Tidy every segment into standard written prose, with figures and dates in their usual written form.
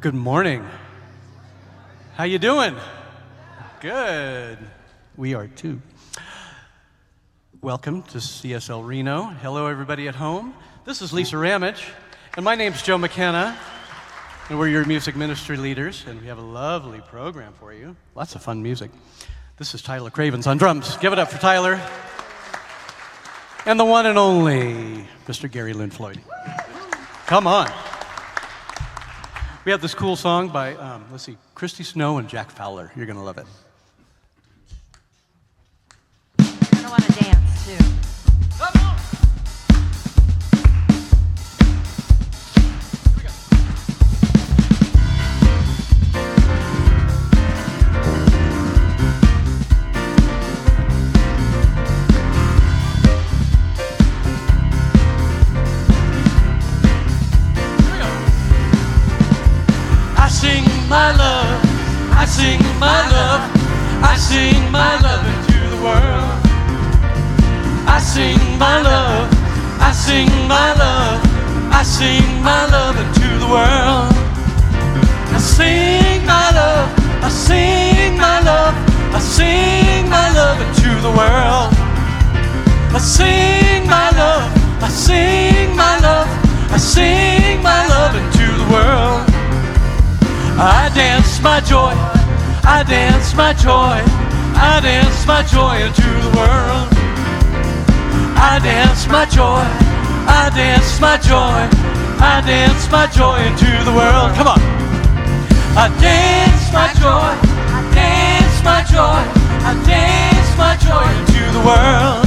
Good morning. How you doing? Good. We are too. Welcome to CSL Reno. Hello, everybody at home. This is Liesa Ramage, and my name's Joe McKenna, and we're your music ministry leaders, and we have a lovely program for you. Lots of fun music. This is Tyler Cravens on drums. Give it up for Tyler. And the one and only Mr. Gary Lynn Floyd. Come on. We have this cool song by, Christy Snow and Jack Fowler. You're going to love it. You're going to want to dance, too. Come on. Here we go. My love, I sing my love, I sing my love into the world. I sing my love, I sing my love, I sing my love into the world. I sing my love, I sing my love, I sing my love into the world. I sing my love, I sing my love, I sing my love into the world. I dance my joy, I dance my joy, I dance my joy into the world. I dance my joy, I dance my joy, I dance my joy into the world. Come on. I dance my joy, I dance my joy, I dance my joy into the world.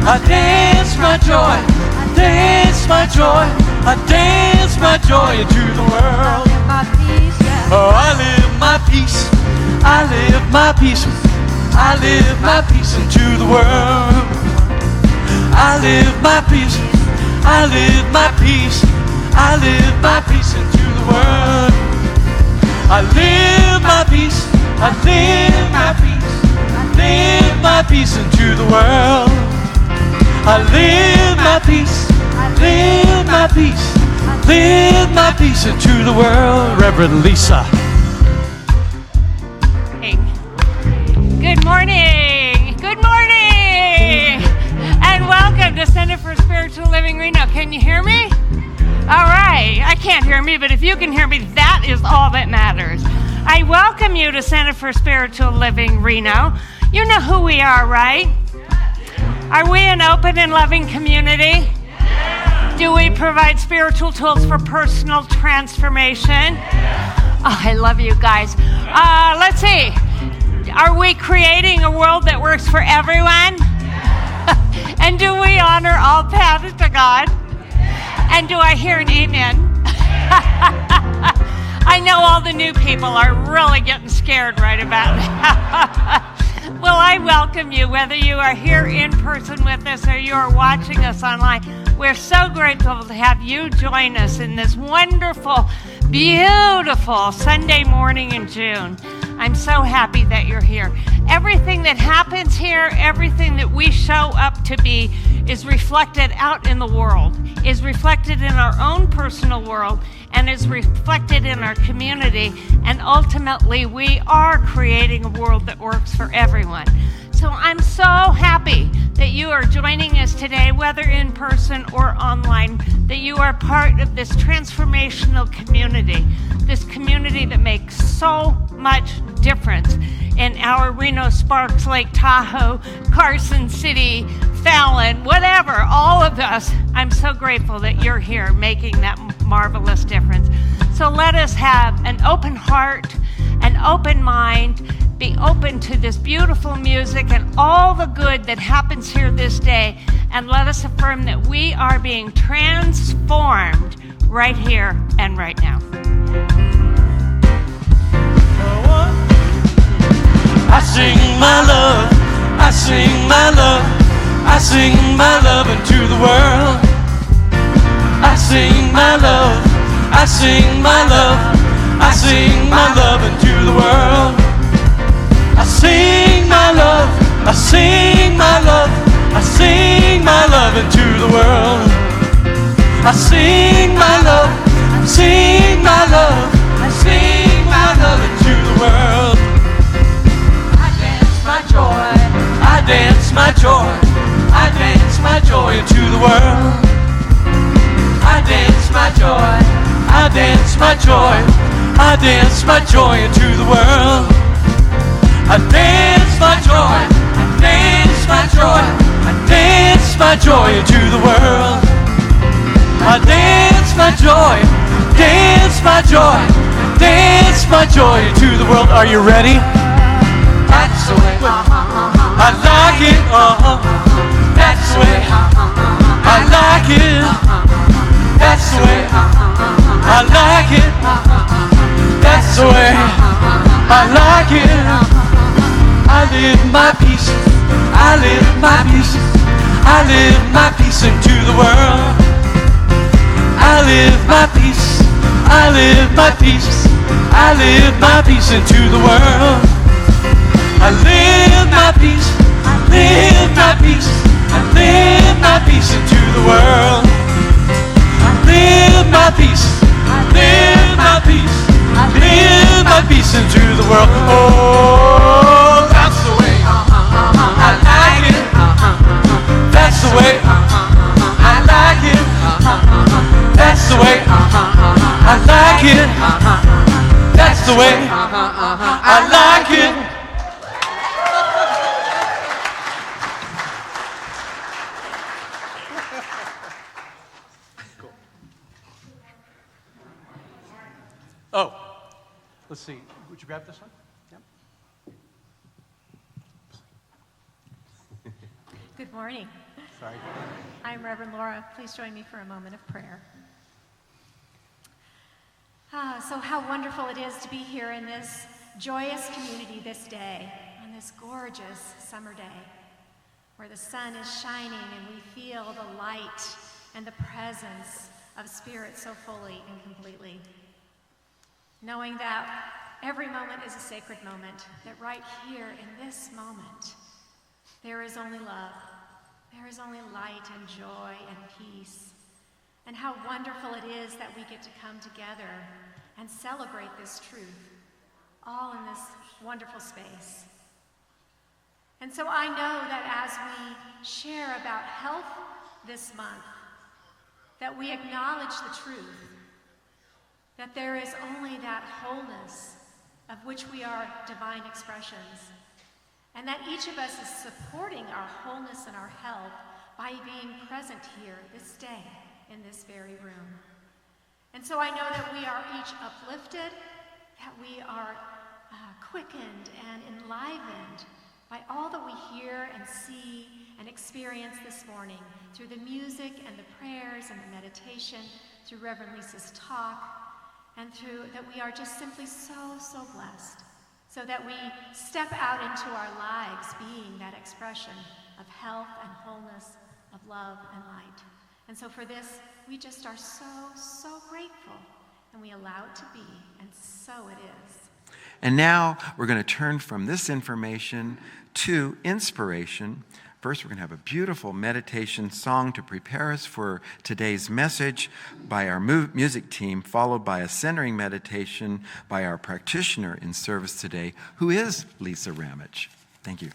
I dance my joy, I dance my joy, I dance my joy into the world. Oh, I live my peace, I live my peace, I live my peace into the world. I live my peace, I live my peace, I live my peace into the world. I live my peace, I live my peace, I live my peace into the world. I live my peace, I live my peace, live my peace into the world. Reverend Liesa. Good morning. Good morning. And welcome to Center for Spiritual Living Reno. Can you hear me? All right. I can't hear me, but if you can hear me, that is all that matters. I welcome you to Center for Spiritual Living Reno. You know who we are, right? Are we an open and loving community? Do we provide spiritual tools for personal transformation? Oh, I love you guys. Let's see. Are we creating a world that works for everyone? And do we honor all paths to God? And do I hear an amen? I know all the new people are really getting scared right about it. Well, I welcome you, whether you are here in person with us or you are watching us online. We're so grateful to have you join us in this wonderful, beautiful Sunday morning in June. I'm so happy that you're here. Everything that happens here, everything that we show up to be is reflected out in the world, is reflected in our own personal world, and is reflected in our community. And ultimately, we are creating a world that works for everyone. So I'm so happy that you are joining us today, whether in person or online, that you are part of this transformational community, this community that makes so much difference in our Reno, Sparks, Lake Tahoe, Carson City, Fallon, whatever, all of us. I'm so grateful that you're here making that marvelous difference. So let us have an open heart, an open mind, be open to this beautiful music and all the good that happens here this day, and let us affirm that we are being transformed right here and right now. I sing my love, I sing my love, I sing my love into the world. I sing my love, I sing my love, I sing my love into the world. I sing my love, I sing my love, I sing my love into the world. I sing my love, I sing my love, I sing my love into the world. I dance my joy, I dance my joy, I dance my joy into the world. I dance my joy, I dance my joy, I dance my joy into the world. I dance my joy, I dance my joy, I dance my joy into the world. I dance my joy, dance my joy, dance my joy into the world. Are you ready? That's the way I like it. That's the way I like it. That's the way I like it. That's the way I like it. I live my peace. I live my peace. I live my peace into the world. I live my peace. I live my peace. I live my peace into the world. I live my peace. I live my peace. I live my peace into the world. I live my peace. I live my peace. I live my peace into the world. Oh, that's the way I like it. That's the way I like it. That's the way I like it. That's the way I like it. Oh, let's see. Would you grab this one? Yep. Good morning. Sorry. I'm Reverend Laura. Please join me for a moment of prayer. So how wonderful it is to be here in this joyous community this day, on this gorgeous summer day, where the sun is shining and we feel the light and the presence of Spirit so fully and completely. Knowing that every moment is a sacred moment, that right here in this moment, there is only love, there is only light and joy and peace. And how wonderful it is that we get to come together and celebrate this truth, all in this wonderful space. And so I know that as we share about health this month, that we acknowledge the truth, that there is only that wholeness of which we are divine expressions, and that each of us is supporting our wholeness and our health by being present here this day in this very room. And so I know that we are each uplifted, that we are quickened and enlivened by all that we hear and see and experience this morning through the music and the prayers and the meditation, through Reverend Liesa's talk, and through that we are just simply so blessed, so that we step out into our lives being that expression of health and wholeness, of love and light. And so for this, we just are so grateful, and we allow it to be, and so it is. And now we're going to turn from this information to inspiration. First, we're going to have a beautiful meditation song to prepare us for today's message by our music team, followed by a centering meditation by our practitioner in service today, who is Liesa Ramage. Thank you.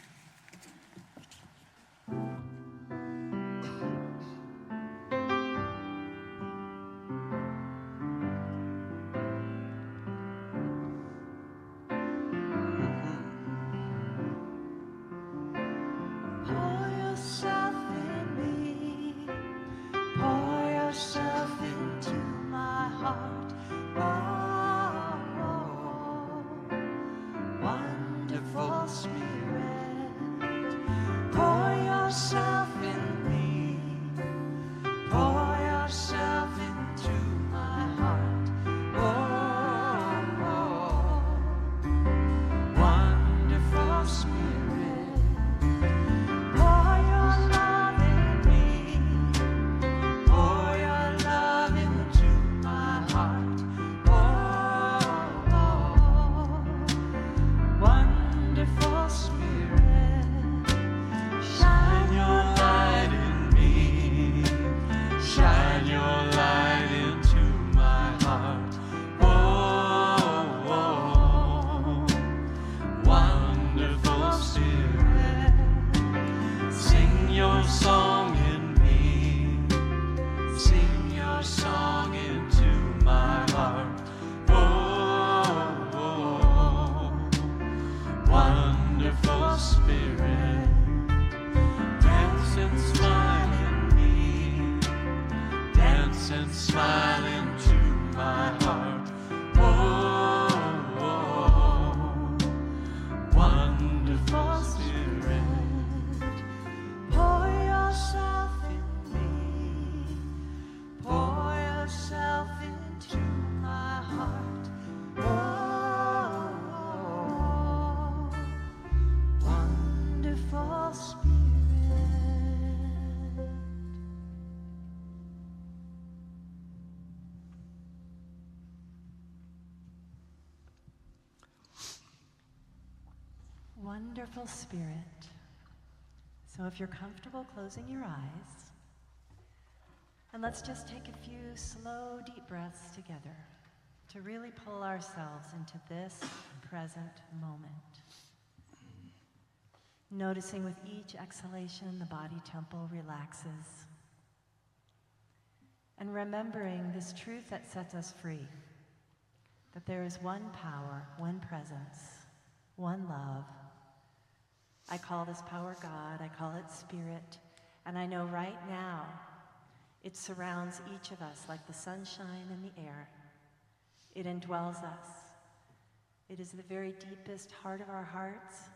Shine your wonderful Spirit. Wonderful Spirit. So if you're comfortable closing your eyes, and let's just take a few slow, deep breaths together to really pull ourselves into this present moment. Noticing with each exhalation, the body temple relaxes. And remembering this truth that sets us free, that there is one power, one presence, one love. I call this power God, I call it Spirit, and I know right now it surrounds each of us like the sunshine in the air. It indwells us. It is the very deepest heart of our hearts,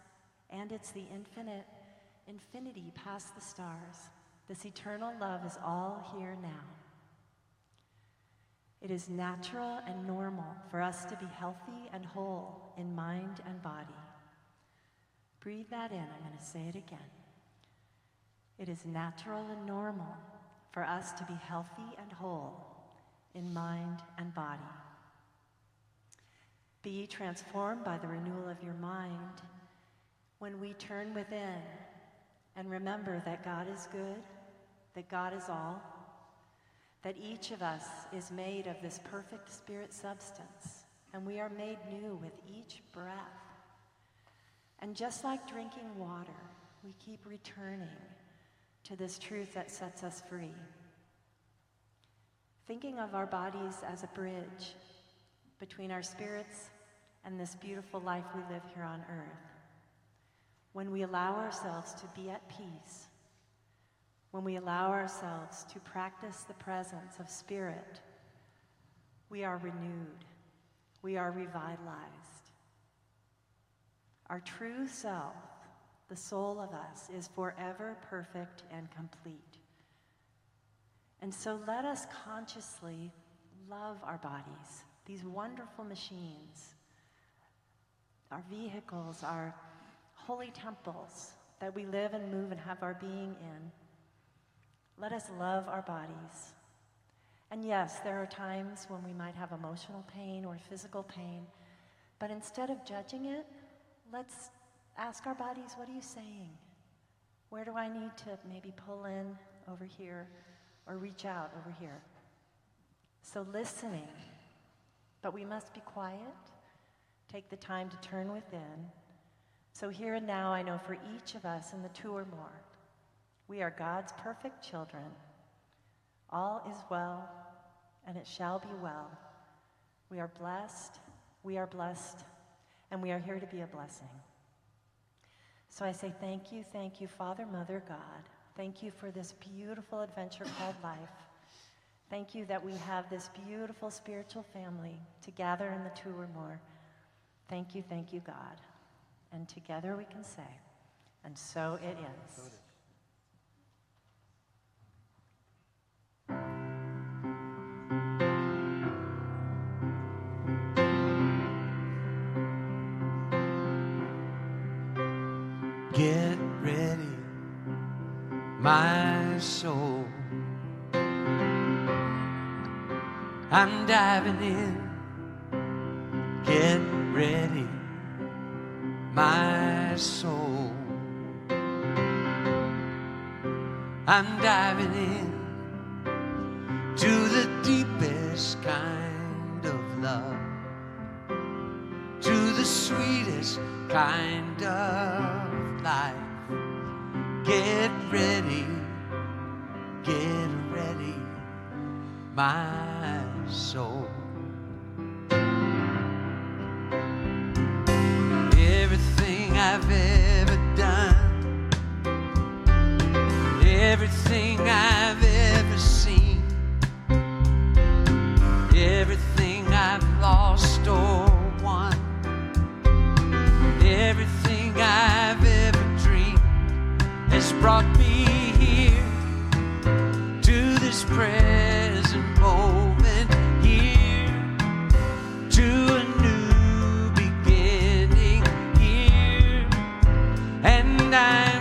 and it's the infinity past the stars. This eternal love is all here now. It is natural and normal for us to be healthy and whole in mind and body. Breathe that in. I'm going to say it again. It is natural and normal for us to be healthy and whole in mind and body. Be ye transformed by the renewal of your mind. When we turn within and remember that God is good, that God is all, that each of us is made of this perfect spirit substance, and we are made new with each breath. And just like drinking water, we keep returning to this truth that sets us free. Thinking of our bodies as a bridge between our spirits and this beautiful life we live here on earth. When we allow ourselves to be at peace, when we allow ourselves to practice the presence of Spirit, we are renewed, we are revitalized. Our true self, the soul of us, is forever perfect and complete. And so let us consciously love our bodies, these wonderful machines, our vehicles, our holy temples that we live and move and have our being in. Let us love our bodies. And yes, there are times when we might have emotional pain or physical pain, but instead of judging it, let's ask our bodies, what are you saying? Where do I need to maybe pull in over here or reach out over here? So listening, but we must be quiet, take the time to turn within. So here and now, I know for each of us and the two or more, we are God's perfect children. All is well, and it shall be well. We are blessed, and we are here to be a blessing. So I say thank you, Father, Mother, God. Thank you for this beautiful adventure called life. Thank you that we have this beautiful spiritual family to gather in the two or more. Thank you, God. And together we can say, and so it is. Get ready, my soul. I'm diving in. Get ready, my soul. I'm diving in to the deepest kind of love, to the sweetest kind of life. Get ready, my soul. Everything I've ever done, everything I've ever seen, everything I've lost or won, everything I've ever dreamed has brought me here to this present moment, here to a new beginning, here, and I'm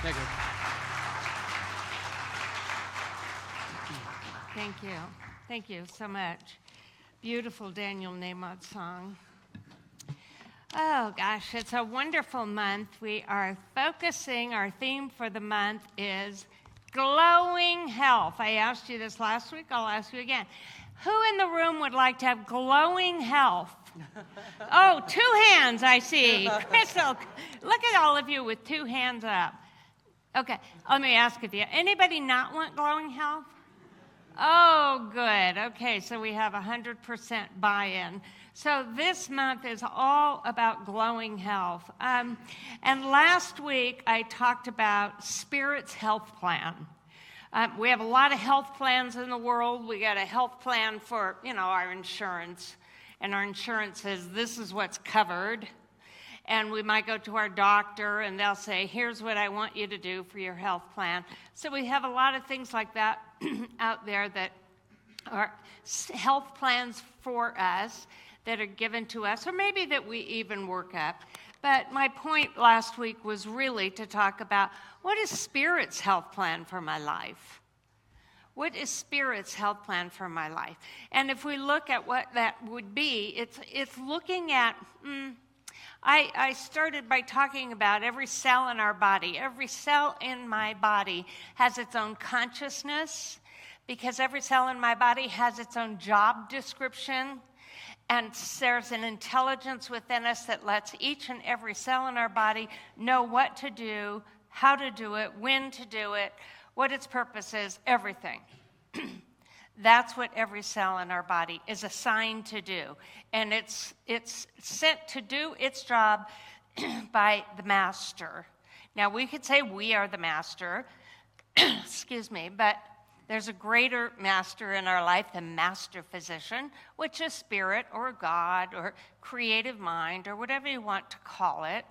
Thank you. Thank you. Thank you so much. Beautiful Daniel Nahmod song. Oh gosh, it's a wonderful month. We are focusing, our theme for the month is glowing health. I asked you this last week, I'll ask you again. Who in the room would like to have glowing health? Oh, 2 hands I see. Crystal, look at all of you with 2 hands up. Okay, let me ask if you, anybody not want glowing health? Oh, good. Okay, so we have 100% buy-in. So this month is all about glowing health. And last week I talked about Spirit's health plan. We have a lot of health plans in the world. We got a health plan for, our insurance. And our insurance says this is what's covered. And we might go to our doctor and they'll say, here's what I want you to do for your health plan. So we have a lot of things like that out there that are health plans for us that are given to us, or maybe that we even work up. But my point last week was really to talk about what is Spirit's health plan for my life? What is Spirit's health plan for my life? And if we look at what that would be, it's looking at, I started by talking about every cell in our body. Every cell in my body has its own consciousness, because every cell in my body has its own job description. And there's an intelligence within us that lets each and every cell in our body know what to do, how to do it, when to do it, what its purpose is, everything. That's what every cell in our body is assigned to do. And it's sent to do its job by the master. Now, we could say we are the master, excuse me, but there's a greater master in our life, the master physician, which is Spirit or God or creative mind or whatever you want to call it.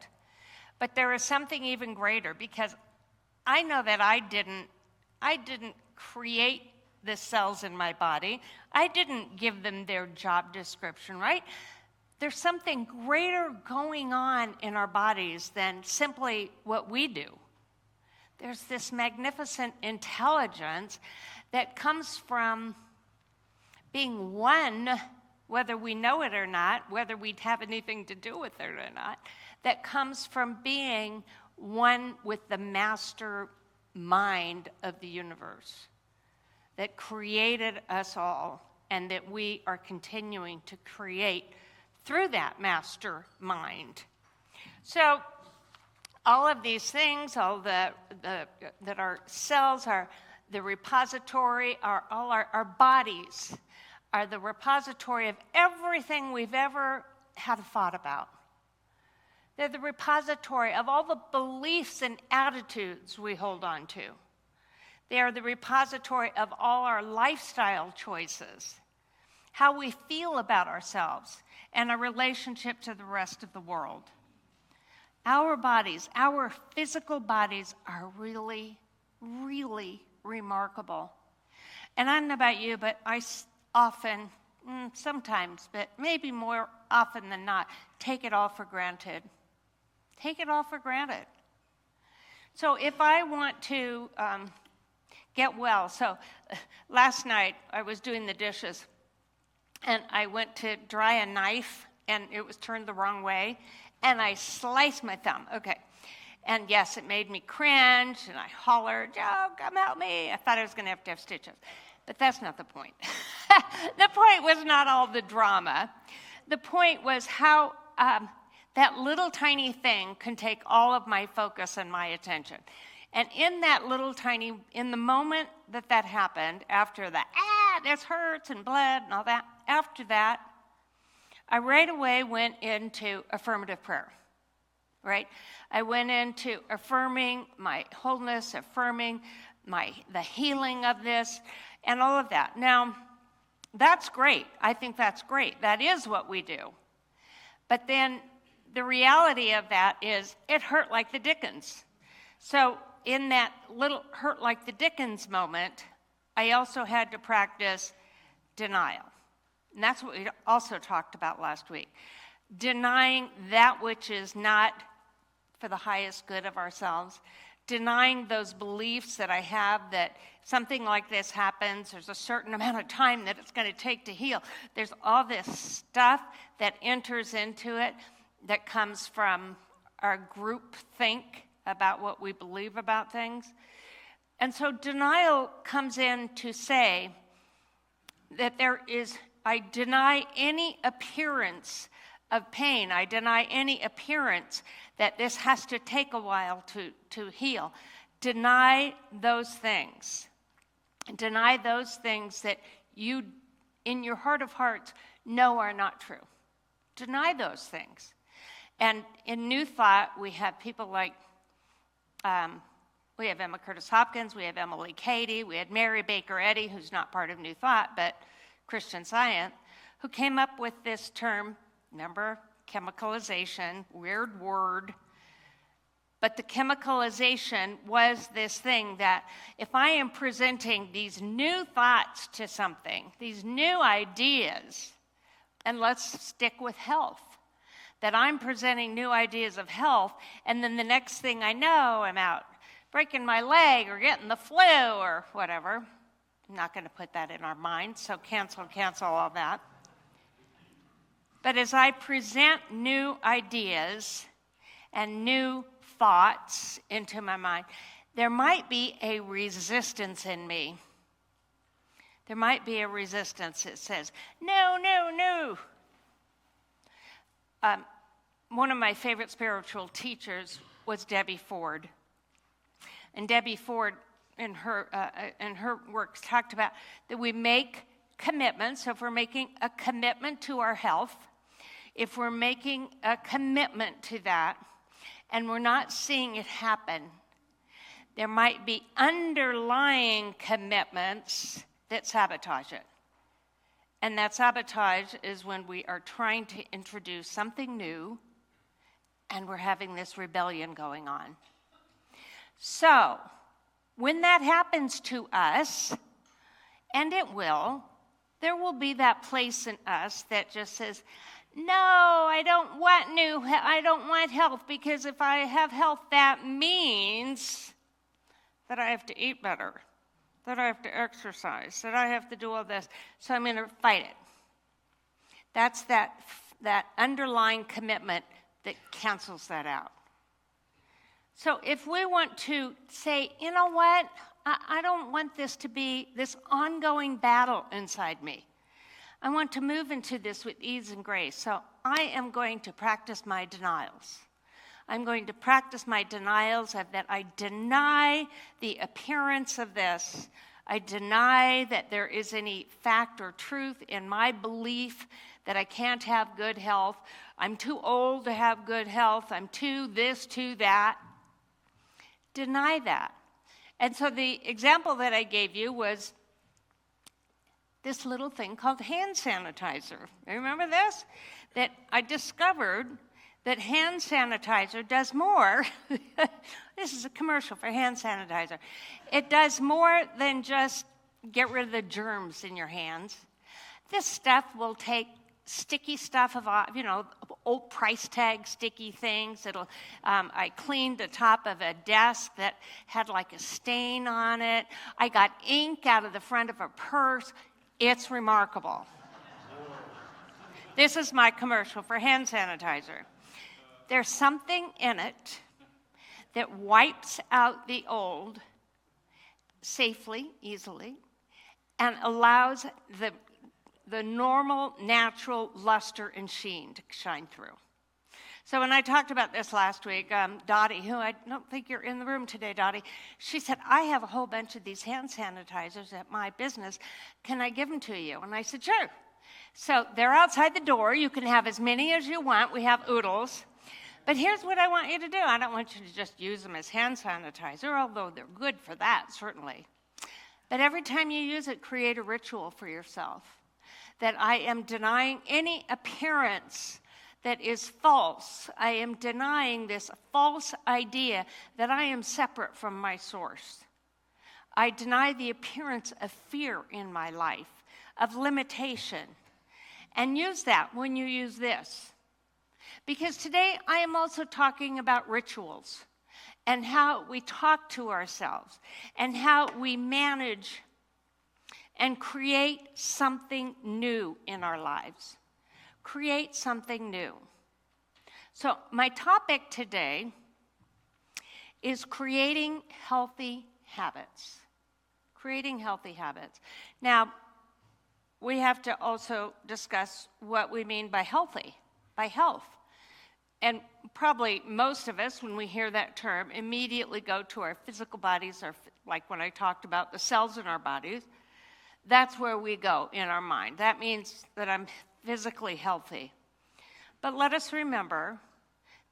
But there is something even greater, because I know that I didn't create the cells in my body. I didn't give them their job description, right? There's something greater going on in our bodies than simply what we do. There's this magnificent intelligence that comes from being one, whether we know it or not, whether we have anything to do with it or not, that comes from being one with the master mind of the universe that created us all, and that we are continuing to create through that master mind. So all of these things, all that our cells are the repository, our bodies are the repository of everything we've ever had a thought about. They're the repository of all the beliefs and attitudes we hold on to. They are the repository of all our lifestyle choices, how we feel about ourselves, and our relationship to the rest of the world. Our bodies, our physical bodies, are really, really remarkable. And I don't know about you, but I often, sometimes, but maybe more often than not, take it all for granted. Take it all for granted. So if I want to get well, so last night I was doing the dishes, and I went to dry a knife, and it was turned the wrong way, and I sliced my thumb. Okay. And yes, it made me cringe, and I hollered, "Oh, come help me." I thought I was going to have stitches. But that's not the point. The point was not all the drama. The point was how that little tiny thing can take all of my focus and my attention. And in that little tiny, in the moment that happened, after the, this hurts and bled and all that, after that, I right away went into affirmative prayer, right? I went into affirming my wholeness, affirming the healing of this, and all of that. Now, that's great. I think that's great. That is what we do. But then the reality of that is it hurt like the dickens. So in that little hurt like the dickens moment, I also had to practice denial. And that's what we also talked about last week. Denying that which is not for the highest good of ourselves. denying those beliefs that I have that something like this happens, there's a certain amount of time that it's going to take to heal. There's all this stuff that enters into it that comes from our group think about what we believe about things. And so denial comes in to say that I deny any appearance of pain. I deny any appearance that this has to take a while to heal. Deny those things. Deny those things that you, in your heart of hearts, know are not true. Deny those things. And in New Thought, we have people like, we have Emma Curtis Hopkins, we have Emily Cady, we had Mary Baker Eddy, who's not part of New Thought, but Christian Science, who came up with this term, remember, chemicalization, weird word, but the chemicalization was this thing that if I am presenting these new thoughts to something, these new ideas, and let's stick with health, that I'm presenting new ideas of health, and then the next thing I know, I'm out breaking my leg or getting the flu or whatever. I'm not going to put that in our minds, so cancel all that. But as I present new ideas and new thoughts into my mind, there might be a resistance in me. There might be a resistance that says, no, no, no. One of my favorite spiritual teachers was Debbie Ford. And Debbie Ford, in her works, talked about that we make commitments. So if we're making a commitment to our health, if we're making a commitment to that, and we're not seeing it happen, there might be underlying commitments that sabotage it. And that sabotage is when we are trying to introduce something new and we're having this rebellion going on. So, when that happens to us, and it will, there will be that place in us that just says, no, I don't want health, because if I have health, that means that I have to eat better, that I have to exercise, that I have to do all this, so I'm going to fight it. That's that underlying commitment that cancels that out. So if we want to say, you know what, I don't want this to be this ongoing battle inside me. I want to move into this with ease and grace. So I am going to practice my denials. I'm going to practice my denials of that I deny the appearance of this. I deny that there is any fact or truth in my belief that I can't have good health. I'm too old to have good health. I'm too this, too that. Deny that. And so the example that I gave you was this little thing called hand sanitizer. Remember this? That I discovered that hand sanitizer does more. This is a commercial for hand sanitizer. It does more than just get rid of the germs in your hands. This stuff will take sticky stuff of, old price tag sticky things. I cleaned the top of a desk that had like a stain on it. I got ink out of the front of a purse. It's remarkable. This is my commercial for hand sanitizer. There's something in it that wipes out the old safely, easily, and allows the normal, natural luster and sheen to shine through. So when I talked about this last week, Dottie, who I don't think you're in the room today, Dottie, she said, I have a whole bunch of these hand sanitizers at my business. Can I give them to you? And I said, sure. So they're outside the door. You can have as many as you want. We have oodles. But here's what I want you to do. I don't want you to just use them as hand sanitizer, although they're good for that, certainly. But every time you use it, create a ritual for yourself. That I am denying any appearance that is false. I am denying this false idea that I am separate from my source. I deny the appearance of fear in my life, of limitation. And use that when you use this. Because today I am also talking about rituals. and how we talk to ourselves and how we manage and create something new in our lives. Create something new. So my topic today is creating healthy habits. Creating healthy habits. Now, we have to also discuss what we mean by healthy, by health. And probably most of us, when we hear that term, immediately go to our physical bodies, or like when I talked about the cells in our bodies. That's where we go in our mind. That means that I'm physically healthy. But let us remember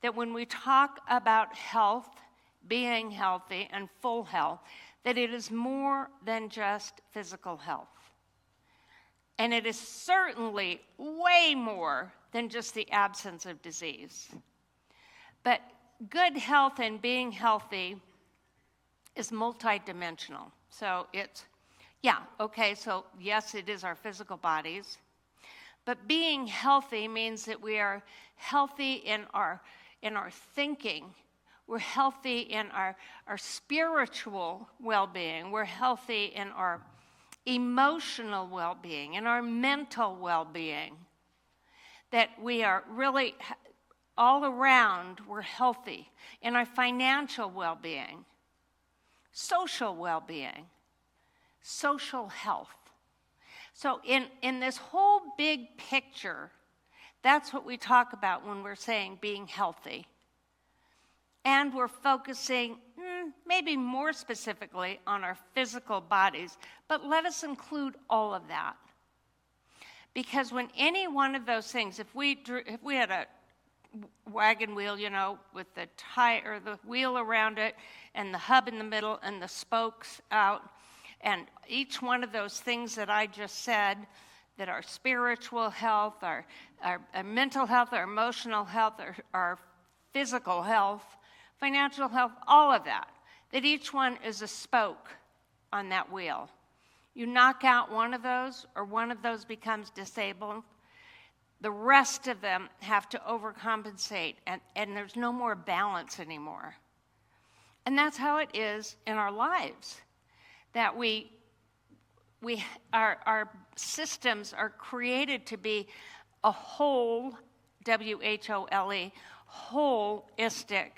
that when we talk about health, being healthy, and full health, that it is more than just physical health. And it is certainly way more than just the absence of disease. But good health and being healthy is multidimensional. So it's, so yes, it is our physical bodies. But being healthy means that we are healthy in our thinking. We're healthy in our spiritual well-being. We're healthy in our emotional well-being, in our mental well-being. That we are really all around, we're healthy in our financial well-being, social well-being, social health. So in this whole big picture, that's what we talk about when we're saying being healthy. And we're focusing maybe more specifically on our physical bodies, but let us include all of that. Because when any one of those things, if we had a wagon wheel, with the tire, the wheel around it, and the hub in the middle, and the spokes out, and each one of those things that I just said, that our spiritual health, our mental health, our emotional health, our physical health, financial health, all of that each one is a spoke on that wheel. You knock out one of those, or one of those becomes disabled, the rest of them have to overcompensate, and there's no more balance anymore. And that's how it is in our lives, that our systems are created to be a whole, W-H-O-L-E, holistic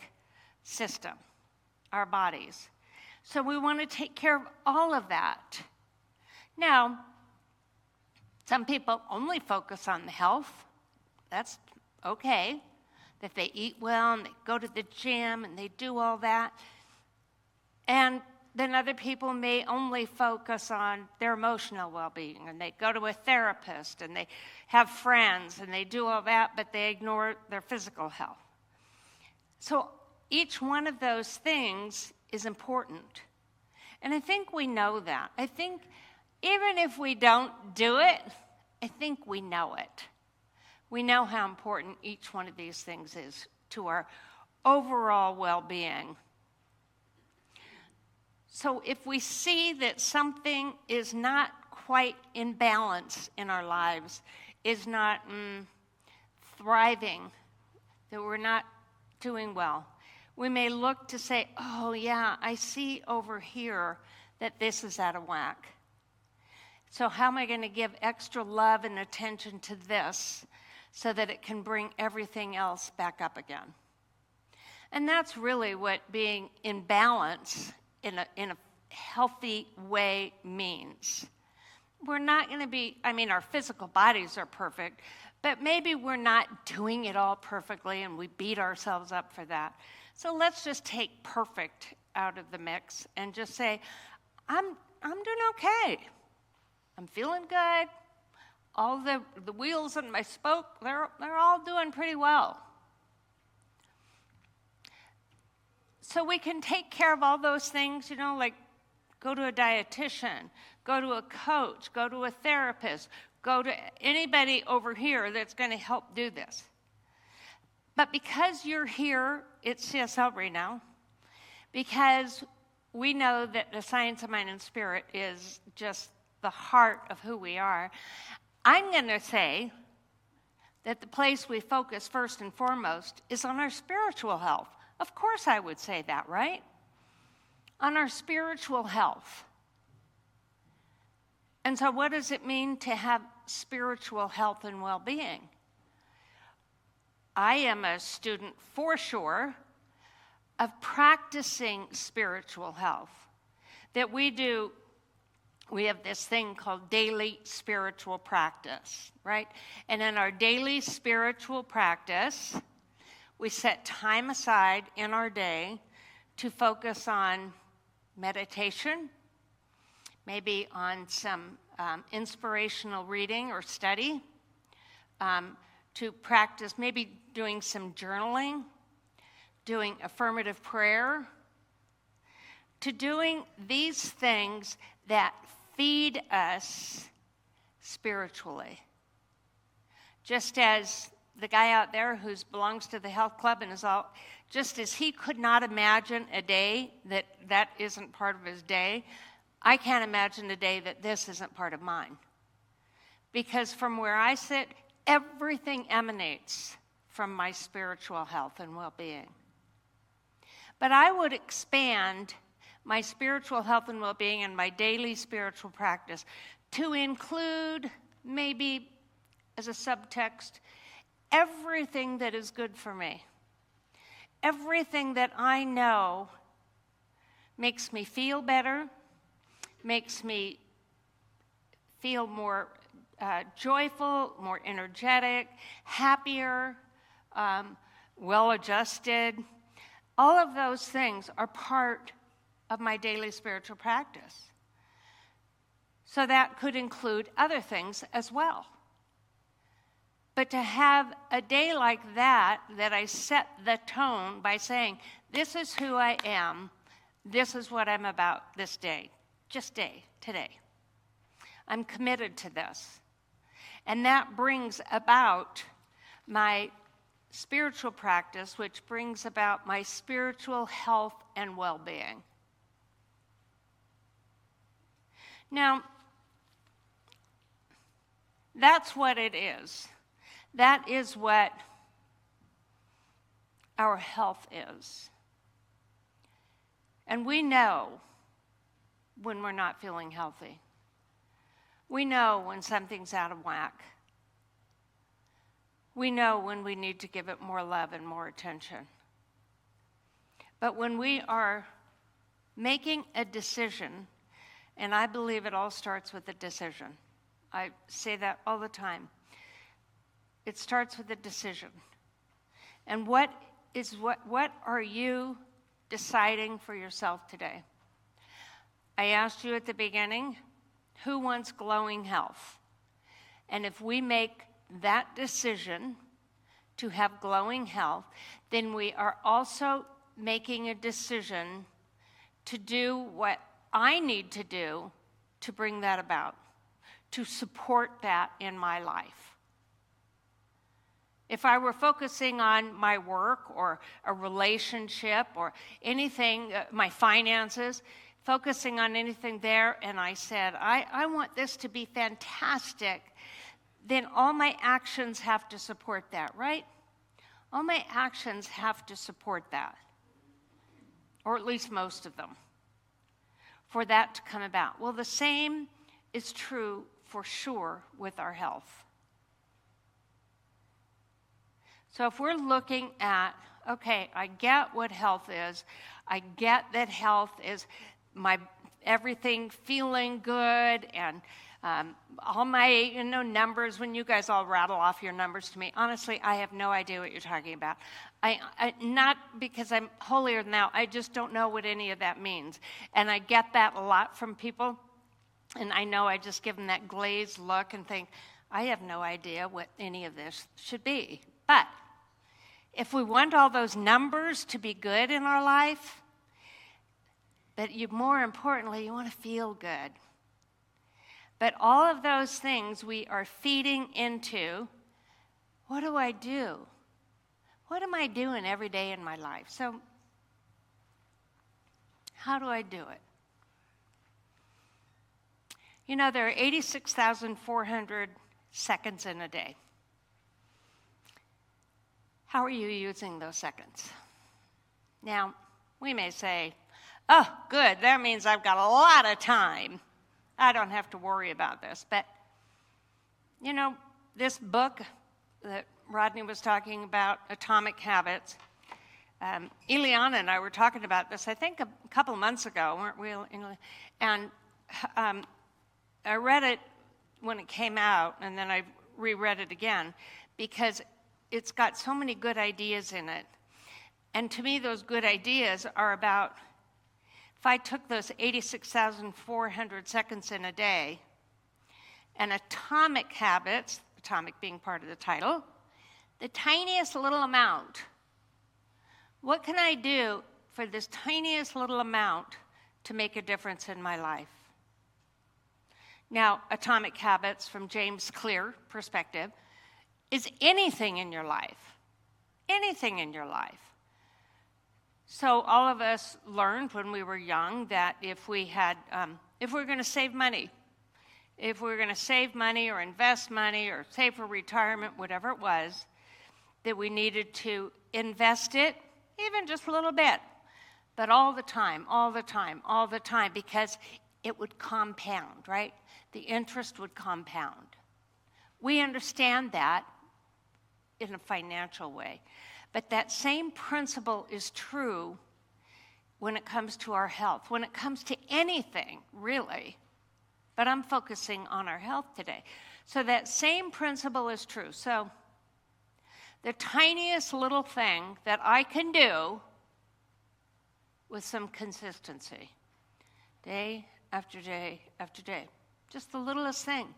system, our bodies. So we want to take care of all of that. Now, some people only focus on the health. That's okay, that they eat well and they go to the gym and they do all that. And then other people may only focus on their emotional well-being, and they go to a therapist and they have friends and they do all that, but they ignore their physical health. So each one of those things is important. And I think we know that. I think even if we don't do it, I think we know it. We know how important each one of these things is to our overall well-being. So if we see that something is not quite in balance in our lives, is not thriving, that we're not doing well, we may look to say, oh yeah, I see over here that this is out of whack. So how am I going to give extra love and attention to this so that it can bring everything else back up again? And that's really what being in balance in a healthy way means. We're not going to be, our physical bodies are perfect, but maybe we're not doing it all perfectly and we beat ourselves up for that. So let's just take perfect out of the mix and just say, I'm doing okay. I'm feeling good. All the wheels in my spoke, they're all doing pretty well. So we can take care of all those things, like go to a dietitian, go to a coach, go to a therapist, go to anybody over here that's going to help do this. But because you're here at CSL right now, because we know that the science of mind and spirit is just the heart of who we are, I'm going to say that the place we focus first and foremost is on our spiritual health, Of course I would say that, right? On our spiritual health. And so what does it mean to have spiritual health and well-being? I am a student, for sure, of practicing spiritual health. That we have this thing called daily spiritual practice, right? And in our daily spiritual practice, we set time aside in our day to focus on meditation, maybe on some inspirational reading or study, to practice maybe doing some journaling, doing affirmative prayer, to doing these things that feed us spiritually. Just as the guy out there who belongs to the health club and is all, just as he could not imagine a day that isn't part of his day, I can't imagine a day that this isn't part of mine. Because from where I sit, everything emanates from my spiritual health and well-being. But I would expand my spiritual health and well-being and my daily spiritual practice to include, maybe as a subtext, everything that is good for me. Everything that I know makes me feel better, makes me feel more joyful, more energetic, happier, well-adjusted. All of those things are part of my daily spiritual practice. So that could include other things as well. But to have a day like that I set the tone by saying, this is who I am, this is what I'm about this day, today. I'm committed to this. And that brings about my spiritual practice, which brings about my spiritual health and well-being. Now, that's what it is. That is what our health is. And we know when we're not feeling healthy. We know when something's out of whack. We know when we need to give it more love and more attention. But when we are making a decision, and I believe it all starts with a decision. I say that all the time. It starts with a decision. And what are you deciding for yourself today? I asked you at the beginning, who wants glowing health? And if we make that decision to have glowing health, then we are also making a decision to do what I need to do to bring that about, to support that in my life. If I were focusing on my work or a relationship or anything, my finances, focusing on anything there, and I said, I want this to be fantastic, then all my actions have to support that, right? All my actions have to support that, or at least most of them, for that to come about. Well, the same is true for sure with our health. So if we're looking at, okay, I get what health is. I get that health is my everything feeling good and all my numbers. When you guys all rattle off your numbers to me, honestly, I have no idea what you're talking about. I not because I'm holier than thou. I just don't know what any of that means, and I get that a lot from people. And I know I just give them that glazed look and think, I have no idea what any of this should be. But if we want all those numbers to be good in our life, but more importantly, you want to feel good. But all of those things we are feeding into, what do I do? What am I doing every day in my life? So how do I do it? There are 86,400 seconds in a day. How are you using those seconds? Now, we may say, oh, good, that means I've got a lot of time. I don't have to worry about this. But, you know, this book that Rodney was talking about, Atomic Habits, Ileana and I were talking about this, I think a couple months ago, weren't we? And I read it when it came out, and then I reread it again, because it's got so many good ideas in it. And to me, those good ideas are about, if I took those 86,400 seconds in a day, and atomic habits, atomic being part of the title, the tiniest little amount. What can I do for this tiniest little amount to make a difference in my life? Now, atomic habits, from James Clear perspective, is anything in your life. Anything in your life. So all of us learned when we were young that if we were going to save money, if we were going to save money or invest money or save for retirement, whatever it was, that we needed to invest it, even just a little bit, but all the time, because it would compound, right? The interest would compound. We understand that in a financial way. But that same principle is true when it comes to our health, when it comes to anything, really. But I'm focusing on our health today. So that same principle is true. So the tiniest little thing that I can do with some consistency, day after day after day, just the littlest thing,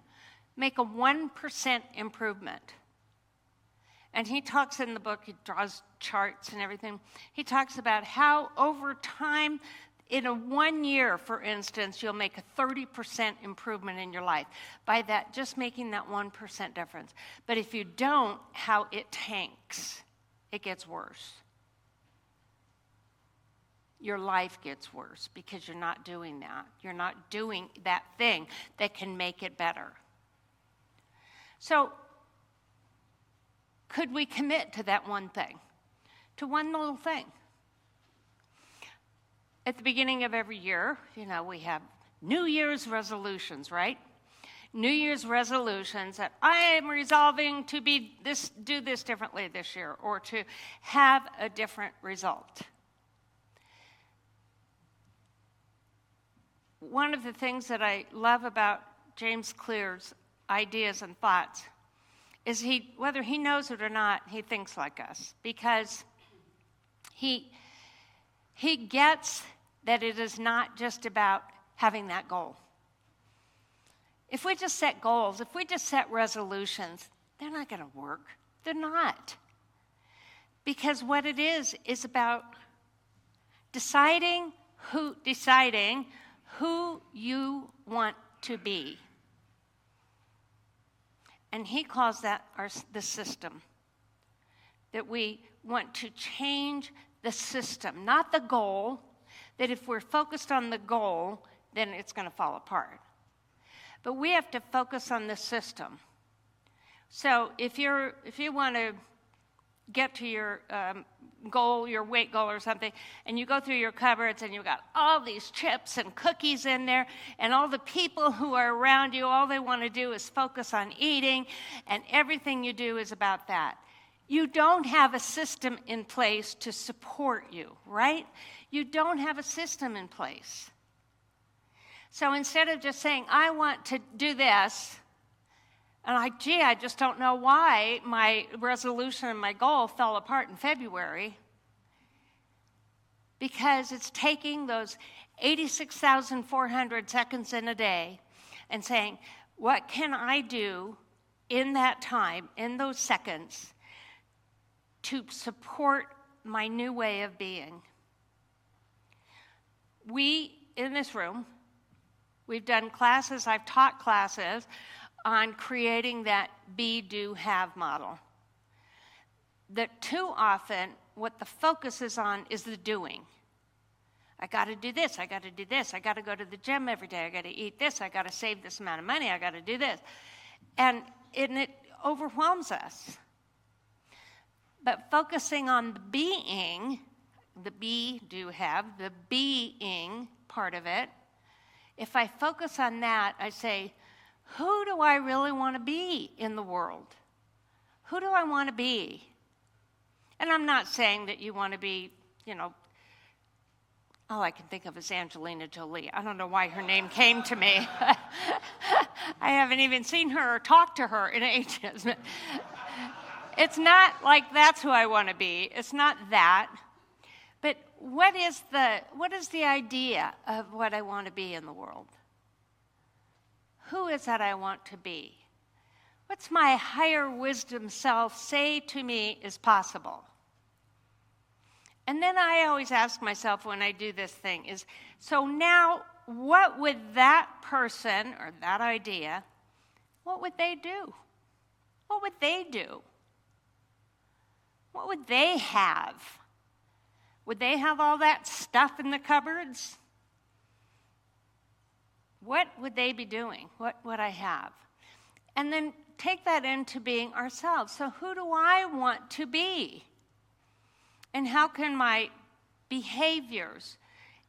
make a 1% improvement. And he talks in the book, he draws charts and everything. He talks about how over time, in a 1 year, for instance, you'll make a 30% improvement in your life by that, just making that 1% difference. But if you don't, how it tanks. It gets worse. Your life gets worse because you're not doing that. You're not doing that thing that can make it better. So, could we commit to that one thing? To one little thing? At the beginning of every year, we have New Year's resolutions, right? New Year's resolutions that I am resolving to do this differently this year, or to have a different result. One of the things that I love about James Clear's ideas and thoughts is whether he knows it or not, he thinks like us, because he gets that it is not just about having that goal. If we just set goals, if we just set resolutions, they're not going to work. They're not. Because what it is about deciding who you want to be. And he calls that the system. That we want to change the system, not the goal. That if we're focused on the goal, then it's going to fall apart. But we have to focus on the system. So if you want to get to your goal, your weight goal or something, and you go through your cupboards and you've got all these chips and cookies in there, and all the people who are around you, all they want to do is focus on eating, and everything you do is about that. You don't have a system in place to support you, right? You don't have a system in place. So instead of just saying, I want to do this, and I just don't know why my resolution and my goal fell apart in February. Because it's taking those 86,400 seconds in a day and saying, what can I do in that time, in those seconds, to support my new way of being? We, in this room, we've done classes, I've taught classes on creating that be, do, have model. That too often, what the focus is on is the doing. I got to do this, I got to do this, I got to go to the gym every day, I got to eat this, I got to save this amount of money, I got to do this. And it overwhelms us. But focusing on the being, the be, do have, the being part of it, if I focus on that, I say, who do I really want to be in the world? Who do I want to be? And I'm not saying that you want to be, all I can think of is Angelina Jolie. I don't know why her name came to me. I haven't even seen her or talked to her in ages. It's not like that's who I want to be. It's not that. But what is the idea of what I want to be in the world? Who is that I want to be? What's my higher wisdom self say to me is possible? And then I always ask myself when I do this thing is, so now what would that person or that idea, what would they do? What would they do? What would they have? Would they have all that stuff in the cupboards? What would they be doing? What would I have? And then take that into being ourselves. So who do I want to be? And how can my behaviors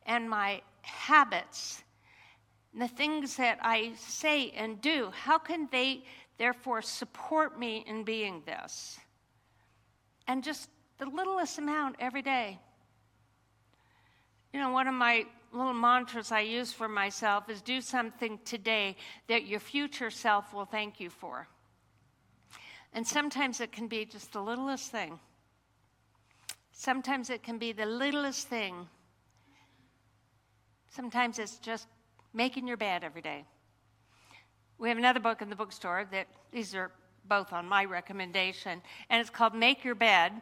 and my habits, the things that I say and do, how can they therefore support me in being this? And just the littlest amount every day. One of my little mantras I use for myself is do something today that your future self will thank you for. And sometimes it can be just the littlest thing. Sometimes it can be the littlest thing. Sometimes it's just making your bed every day. We have another book in the bookstore that these are both on my recommendation, and it's called Make Your Bed,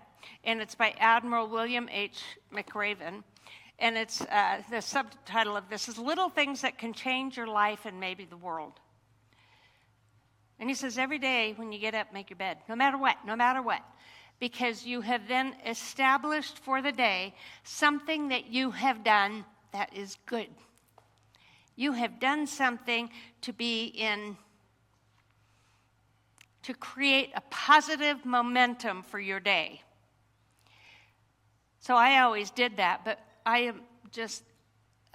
and it's by Admiral William H. McRaven. And it's the subtitle of this is Little Things That Can Change Your Life and Maybe the World. And he says every day when you get up, make your bed, no matter what. Because you have then established for the day something that you have done that is good. You have done something to create a positive momentum for your day. So I always did that, but I am just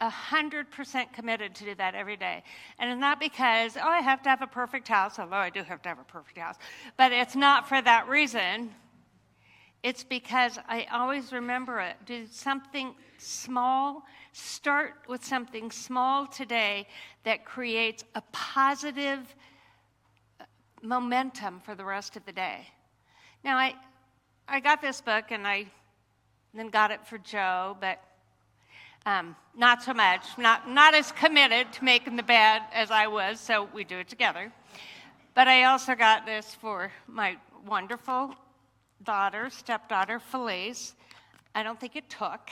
100% committed to do that every day. And it's not because, I have to have a perfect house, although I do have to have a perfect house. But it's not for that reason. It's because I always remember it. Do something small. Start with something small today that creates a positive momentum for the rest of the day. Now, I got this book, and I then got it for Joe, but not so much. Not as committed to making the bed as I was, so we do it together. But I also got this for my wonderful stepdaughter, Felice. I don't think it took.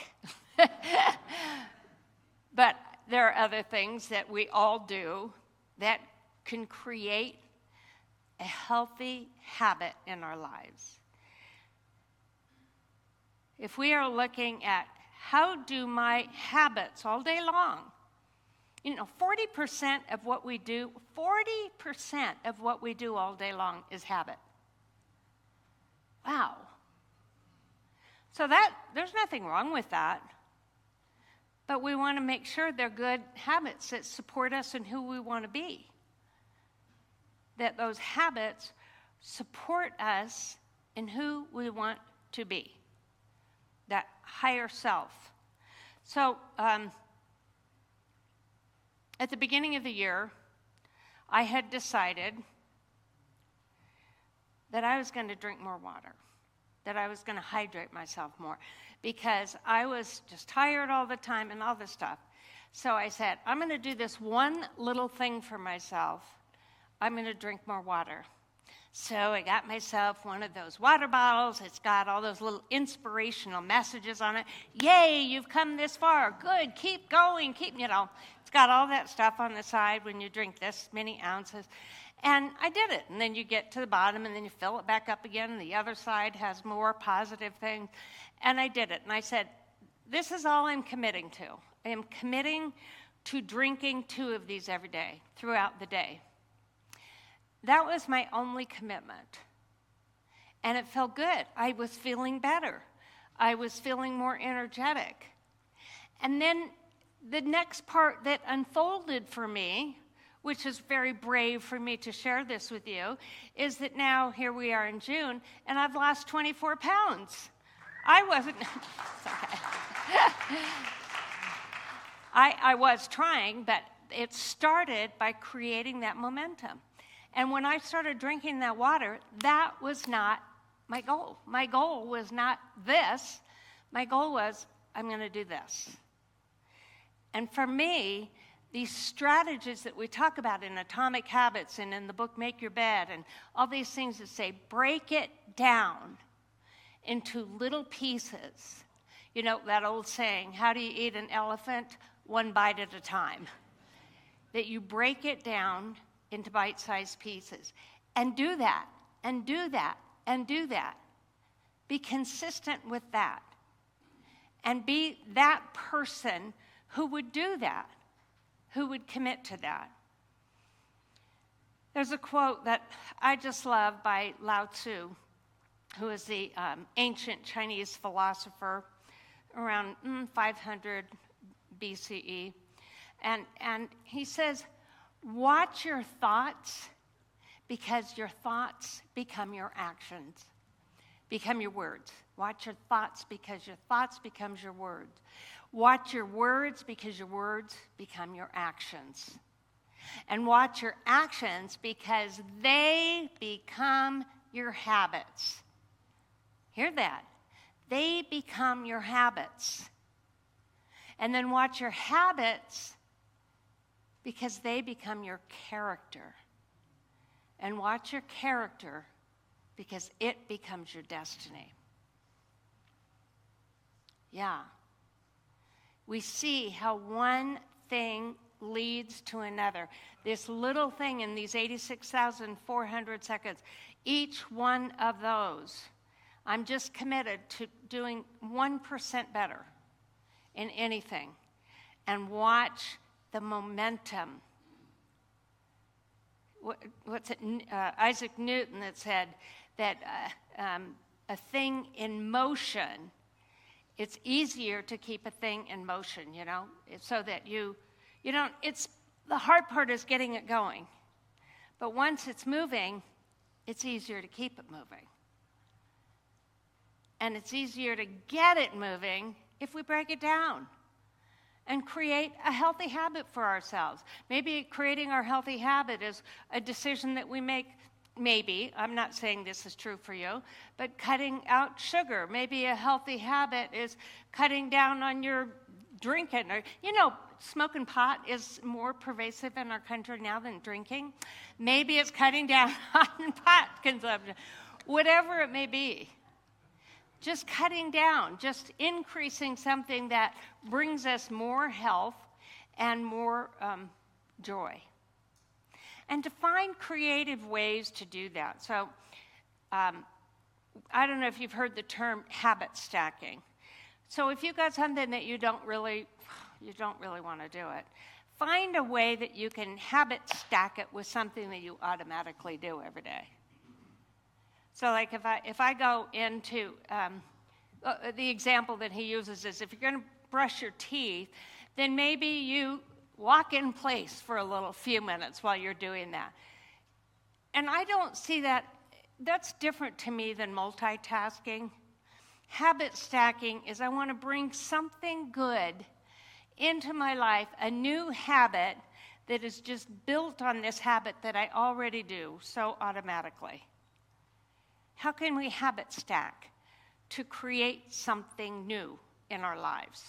But there are other things that we all do that can create a healthy habit in our lives. If we are looking at how do my habits all day long, 40% of what we do all day long is habit. Wow. So there's nothing wrong with that. But we want to make sure they're good habits that support us in who we want to be. That those habits support us in who we want to be. That higher self. So at the beginning of the year, I had decided that I was going to drink more water, that I was going to hydrate myself more, because I was just tired all the time and all this stuff. So I said, I'm going to do this one little thing for myself. I'm going to drink more water. So I got myself one of those water bottles. It's got all those little inspirational messages on it. Yay, you've come this far. Good, keep going, It's got all that stuff on the side when you drink this many ounces. And I did it. And then you get to the bottom, and then you fill it back up again. And the other side has more positive things. And I did it. And I said, this is all I'm committing to. I am committing to drinking 2 of these every day, throughout the day. That was my only commitment. And it felt good. I was feeling better. I was feeling more energetic. And then the next part that unfolded for me, which is very brave for me to share this with you, is that now here we are in June, and I've lost 24 pounds. I wasn't, it's okay. I was trying, but it started by creating that momentum. And when I started drinking that water, that was not my goal. My goal was not this. My goal was, I'm going to do this. And for me, these strategies that we talk about in Atomic Habits and in the book Make Your Bed and all these things that say break it down into little pieces. You know, that old saying, how do you eat an elephant? One bite at a time. That you break it down into bite-sized pieces. And do that, and do that, and do that. Be consistent with that. And be that person who would do that, who would commit to that. There's a quote that I just love by Lao Tzu, who is the ancient Chinese philosopher around 500 BCE. And he says, watch your thoughts because your thoughts become your actions, become your words. Watch your thoughts because your thoughts becomes your words. Watch your words because your words become your actions. And watch your actions because they become your habits. Hear that? They become your habits. And then watch your habits because they become your character. And watch your character because it becomes your destiny. Yeah. We see how one thing leads to another. This little thing in these 86,400 seconds, each one of those, I'm just committed to doing 1% better in anything. And watch the momentum. What's it? Isaac Newton that said that a thing in motion, it's easier to keep a thing in motion, you know, so that you don't, the hard part is getting it going. But once it's moving, it's easier to keep it moving. And it's easier to get it moving if we break it down and create a healthy habit for ourselves. Maybe creating our healthy habit is a decision that we make. Maybe, I'm not saying this is true for you, but cutting out sugar. Maybe a healthy habit is cutting down on your drinking. Or, you know, smoking pot is more pervasive in our country now than drinking. Maybe it's cutting down on pot consumption. Whatever it may be. Just cutting down, just increasing something that brings us more health and more joy. And to find creative ways to do that. So I don't know if you've heard the term habit stacking. So if you've got something that you don't really want to do it, find a way that you can habit stack it with something that you automatically do every day. So like if I go into, the example that he uses is if you're going to brush your teeth, then maybe you walk in place for a few minutes while you're doing that. And I don't see that, that's different to me than multitasking. Habit stacking is I want to bring something good into my life, a new habit that is just built on this habit that I already do so automatically. How can we habit stack to create something new in our lives?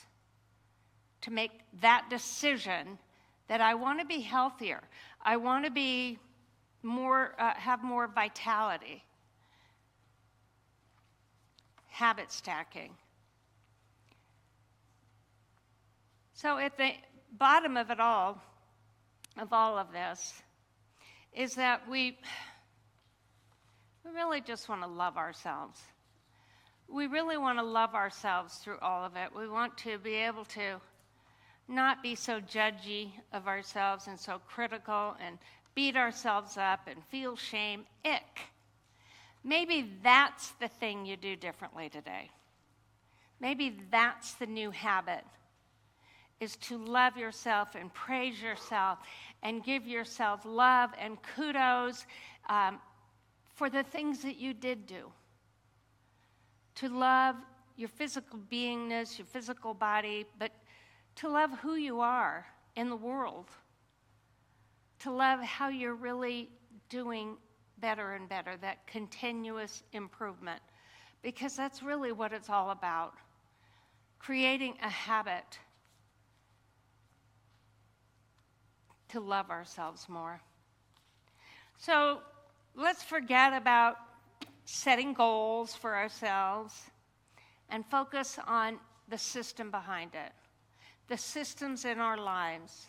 To make that decision that I want to be healthier. I want to be more, have more vitality. Habit stacking. So at the bottom of it all of this, is that we really just want to love ourselves. We really want to love ourselves through all of it. We want to be able to not be so judgy of ourselves and so critical and beat ourselves up and feel shame. Ick. Maybe that's the thing you do differently today. Maybe that's the new habit, is to love yourself and praise yourself and give yourself love and kudos for the things that you did do. To love your physical beingness, your physical body, but to love who you are in the world. To love how you're really doing better and better, that continuous improvement. Because that's really what it's all about. Creating a habit to love ourselves more. So let's forget about setting goals for ourselves and focus on the system behind it, the systems in our lives.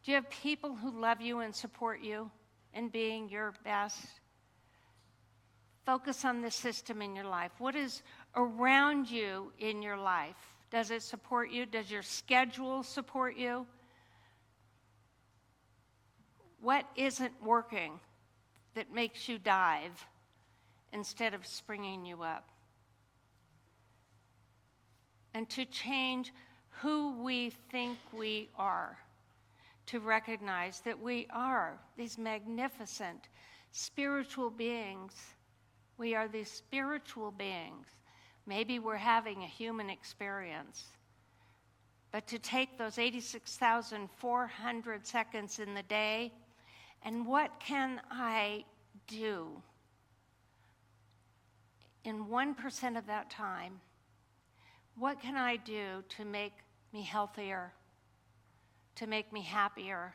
Do you have people who love you and support you in being your best? Focus on the system in your life. What is around you in your life? Does it support you? Does your schedule support you? What isn't working that makes you dive instead of springing you up? And to change who we think we are, to recognize that we are these magnificent spiritual beings. We are these spiritual beings. Maybe we're having a human experience, but to take those 86,400 seconds in the day, and what can I do in 1% of that time? What can I do to make me healthier, to make me happier,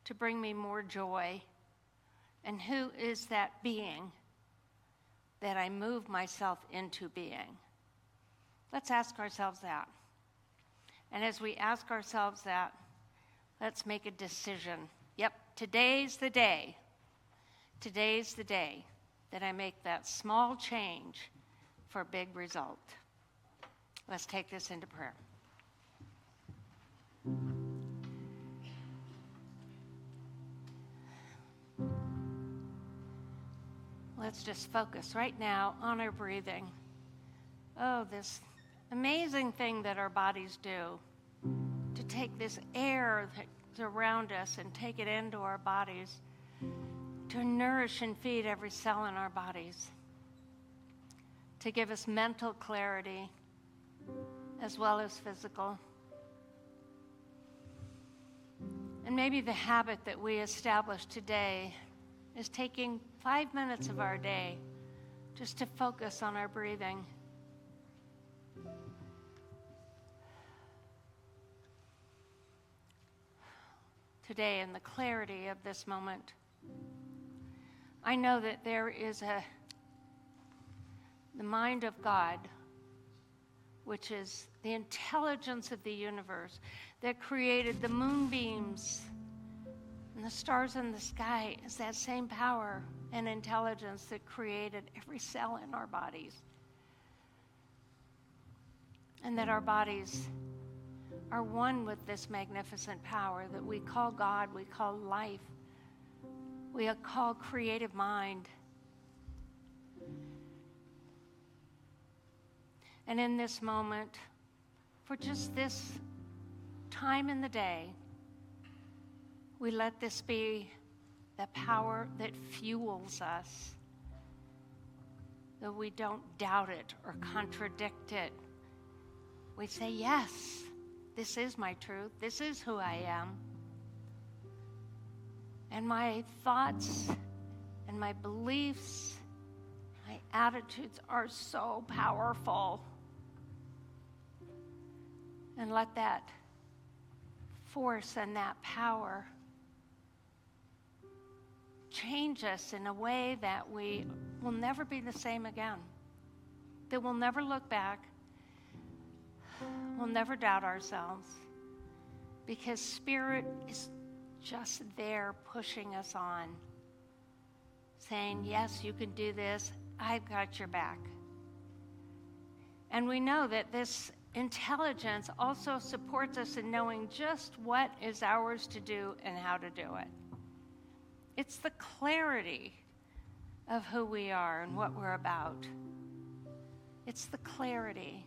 to bring me more joy? And who is that being that I move myself into being? Let's ask ourselves that. And as we ask ourselves that, let's make a decision. Yep, today's the day. Today's the day that I make that small change for a big result. Let's take this into prayer. Let's just focus right now on our breathing. Oh, this amazing thing that our bodies do, to take this air that's around us and take it into our bodies, to nourish and feed every cell in our bodies, to give us mental clarity as well as physical. And maybe the habit that we established today is taking 5 minutes of our day just to focus on our breathing. Today, in the clarity of this moment, I know that there is the mind of God, which is the intelligence of the universe that created the moonbeams and the stars in the sky, is that same power and intelligence that created every cell in our bodies. And that our bodies are one with this magnificent power that we call God, we call life, we call creative mind. And in this moment, for just this time in the day, we let this be the power that fuels us, that we don't doubt it or contradict it. We say, yes, this is my truth. This is who I am. And my thoughts and my beliefs, my attitudes are so powerful. And let that force and that power change us in a way that we will never be the same again. That we'll never look back. We'll never doubt ourselves. Because Spirit is just there pushing us on. Saying, yes, you can do this. I've got your back. And we know that this intelligence also supports us in knowing just what is ours to do and how to do it. It's the clarity of who we are and what we're about. It's the clarity.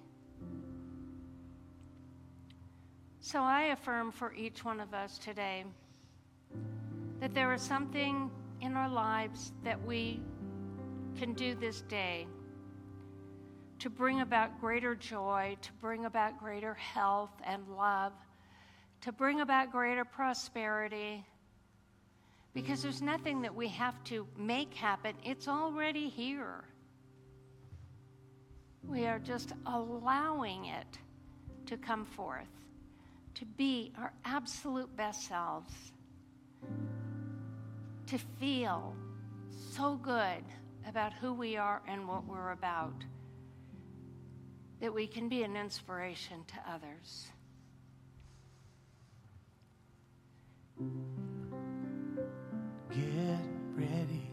So I affirm for each one of us today that there is something in our lives that we can do this day to bring about greater joy, to bring about greater health and love, to bring about greater prosperity, because there's nothing that we have to make happen. It's already here. We are just allowing it to come forth, to be our absolute best selves, to feel so good about who we are and what we're about, that we can be an inspiration to others. Get ready,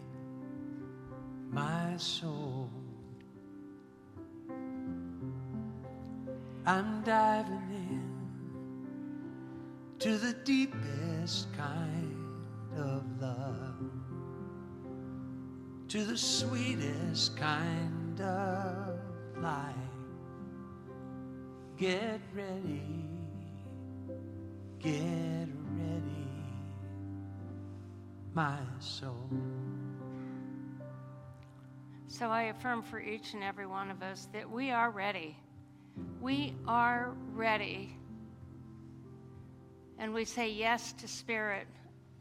my soul. I'm diving in to the deepest kind of love, to the sweetest kind of life. Get ready, get ready, my soul. So I affirm for each and every one of us that we are ready. We are ready. And we say yes to Spirit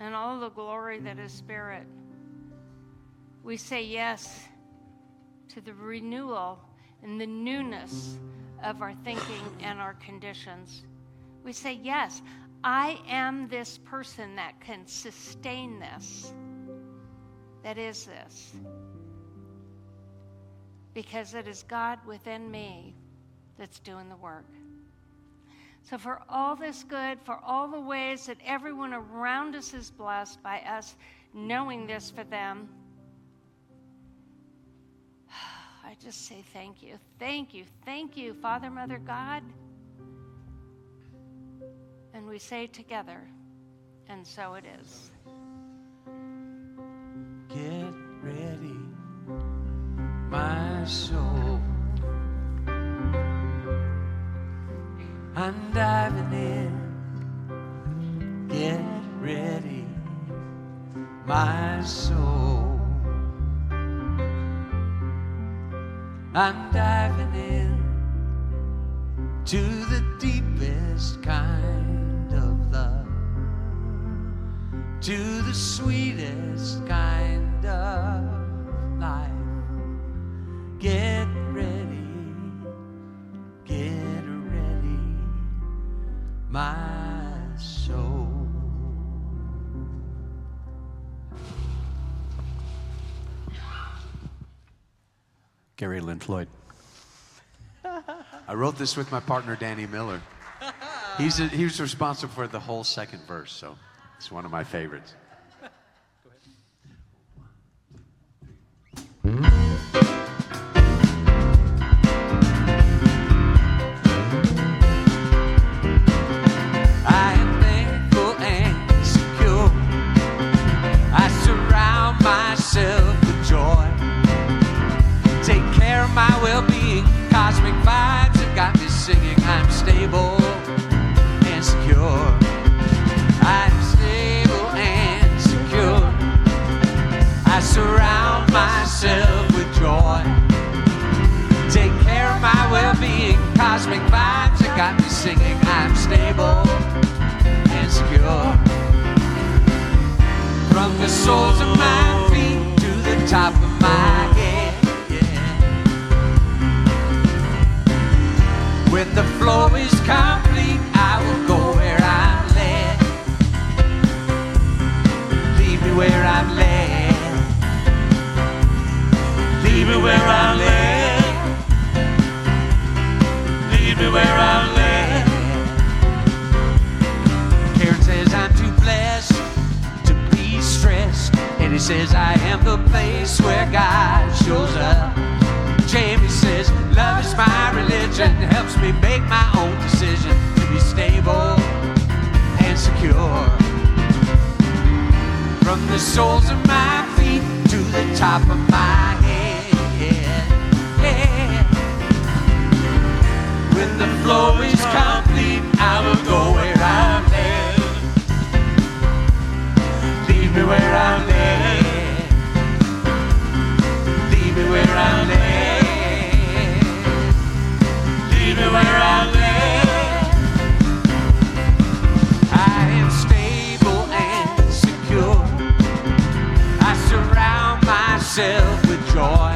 and all the glory that is Spirit. We say yes to the renewal and the newness of our thinking and our conditions. We say, yes, I am this person that can sustain this, that is this, because it is God within me that's doing the work. So for all this good, for all the ways that everyone around us is blessed by us knowing this for them, I just say thank you, thank you, thank you, Father, Mother, God. And we say together, and so it is. Get ready, my soul. I'm diving in. Get ready, my soul. I'm diving in to the deepest kind of love, to the sweetest kind of life. Get ready, my soul. Gary Lynn Floyd. I wrote this with my partner, Danny Miller. He was responsible for the whole second verse, so it's one of my favorites. I am thankful and secure. I surround myself with joy. Take care of my well-being. Cosmic vibes have got me singing. I'm stable and secure. I'm stable and secure. I surround myself with joy. Take care of my well-being. Cosmic vibes have got me singing. I'm stable and secure. From the soles of my feet to the top of my head, yeah. When the flow is complete, I will go where I'm led. Lead me where I'm led. Lead me where I'm led. Lead me where I'm led. Karen says I'm too blessed to be stressed, and he says I am the place where God shows up. Jamie says love is my religion, helps me make my own decision to be stable and secure. From the soles of my feet to the top of my head, yeah, yeah. When the flow is complete, I will go where I'm led. Lead me where I'm led. Lead me where I'm led. Lead me where I'm led. I am stable and secure. I surround myself with joy.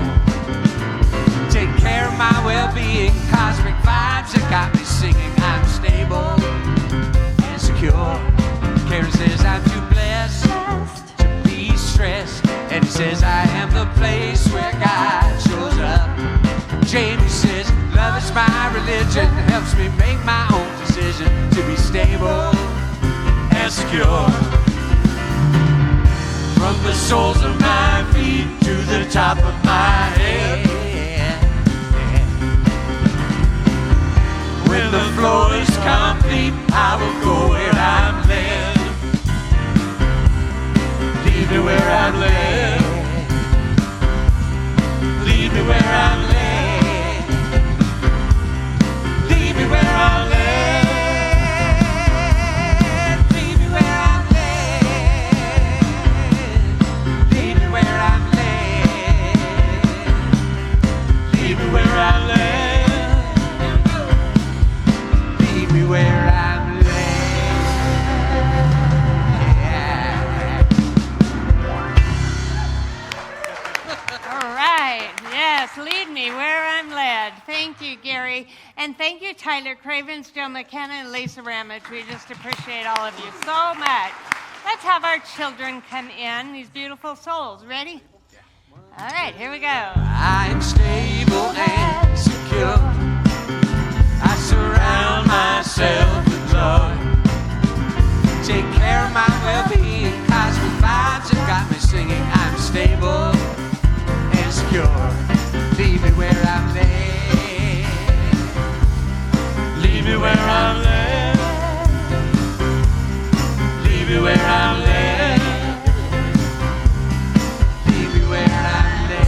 Take care of my well-being. Cosmic vibes that got me singing. I'm stable and secure. Karen says I'm too blessed to be stressed, and he says I am the place where God shows up. Jamie says love is my religion, helps me make my own decision to be stable and secure. From the soles of my feet to the top of my head. When the flow is complete, I will go where I'm led. Lead me where I'm led. Lead me where I'm led. Lead me where I'm led. Lead me where I'm led. Lead me where I'm led. Lead me where I'm led. Where I'm led. All right. Yes, lead me where I'm led. Thank you, Gary. And thank you, Tyler Cravens, Joe McKenna, and Liesa Ramage. We just appreciate all of you so much. Let's have our children come in, these beautiful souls. Ready? All right, here we go. I am stable and secure. I surround myself with love. Take care of my well-being. Cosmic vibes have got me singing. I'm stable and secure. Leave me where I'm led. Leave me where I'm led. Leave me where I'm led. Leave me where I'm led.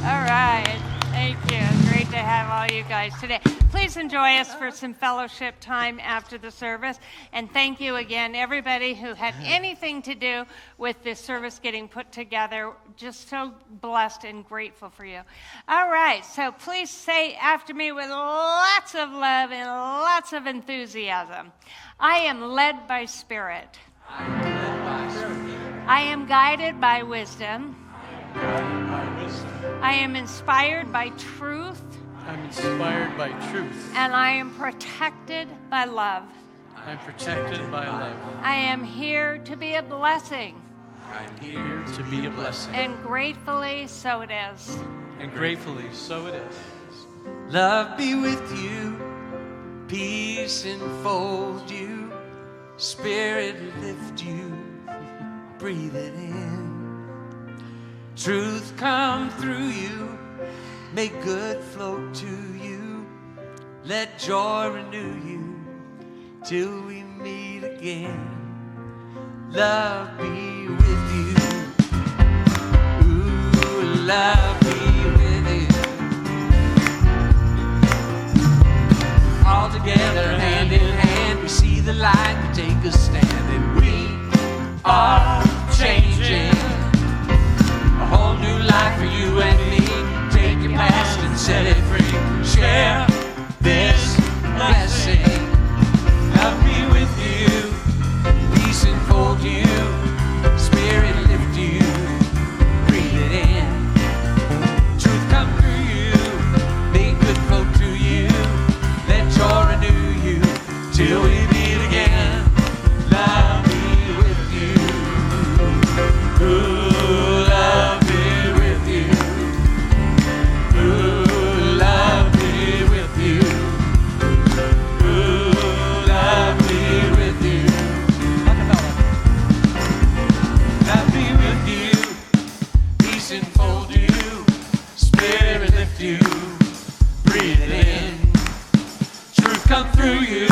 All right. Thank you. It's great to have all you guys today. Please enjoy us for some fellowship time after the service. And thank you again, everybody who had anything to do with this service getting put together. Just so blessed and grateful for you. All right, so please say after me with lots of love and lots of enthusiasm. I am led by Spirit. I am led by Spirit. I am guided by wisdom. I am inspired by truth. I'm inspired by truth. And I am protected by love. I'm protected by love. I am here to be a blessing. I'm here to be a blessing. And gratefully, so it is. And gratefully, so it is. Love be with you. Peace enfold you. Spirit lift you. Breathe it in. Truth come through you, make good flow to you. Let joy renew you till we meet again. Love be with you. Ooh, love be with you. All together, hand in hand, we see the light, we take a stand, and we are changing. A whole new life for you and me. Take your past and set it free. Share this blessing. Love be with you. Peace enfold you. Spirit lift you. Breathe it in. Truth come through you. Make good flow to you. Let joy renew you till we meet again. Love be with you. Ooh. You breathe it in. Truth come through you.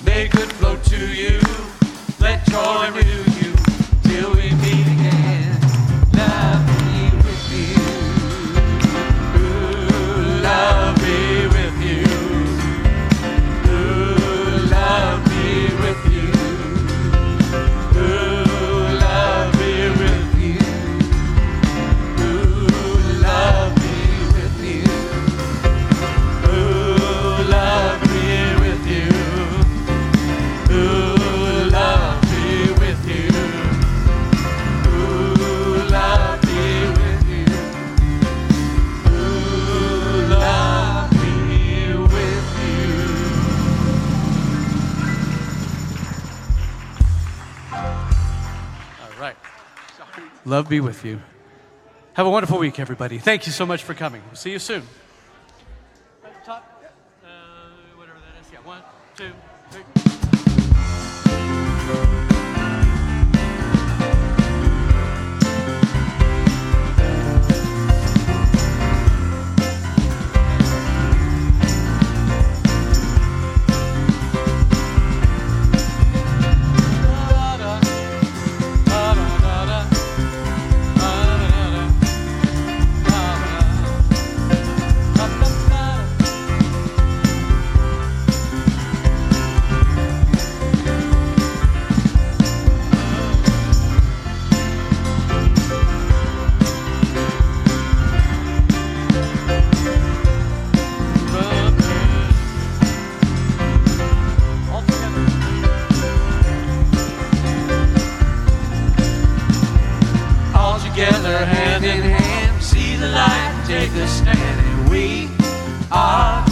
Make good flow to you. Let joy renew you till we meet again. Love be with you. Ooh, love. Love be with you. Have a wonderful week, everybody. Thank you so much for coming. We'll see you soon. Top, whatever that is. Yeah, 1, 2, 3. Together, hand in hand, see the light, take a stand, and we are